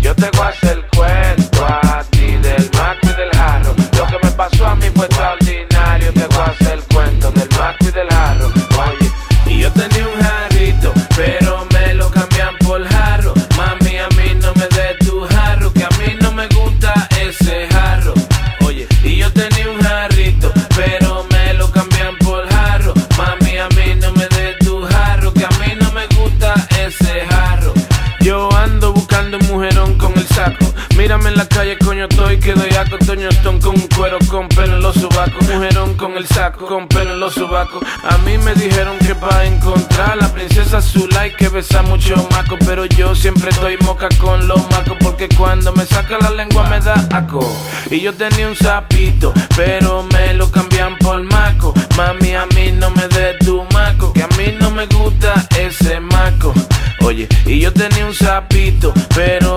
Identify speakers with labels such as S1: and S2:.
S1: Yo te voy a hacer cuento a ti del maco y del jarro. Lo que me pasó a mí fue extraordinario. Te voy a hacer cuento del maco y del jarro. Oye, y yo tenía un jarrito, pero me lo cambian por jarro. Mami, a mí no me des tu jarro, que a mí no me gusta ese jarro. Oye, y yo tenía un jarrito, pero me lo cambian por jarro. Mami, a mí no me des tu jarro, que a mí no me gusta ese jarro. Yo ando buscando un mujerón con el saco. Mírame en la calle, coño, estoy que doy aco. Toño Stone con un cuero, con pelo en los sobacos. Mujerón con el saco, con pelo en los sobacos. A mí me dijeron que para encontrar a la princesa azul hay que besar mucho maco. Pero yo siempre estoy moca con los macos, porque cuando me saca la lengua me da aco. Y yo tenía un sapito, pero me lo cambian por maco. Mami, a mí no me des tu maco, que a mí no me gusta ese maco. Oye, y yo tenía un sapito, pero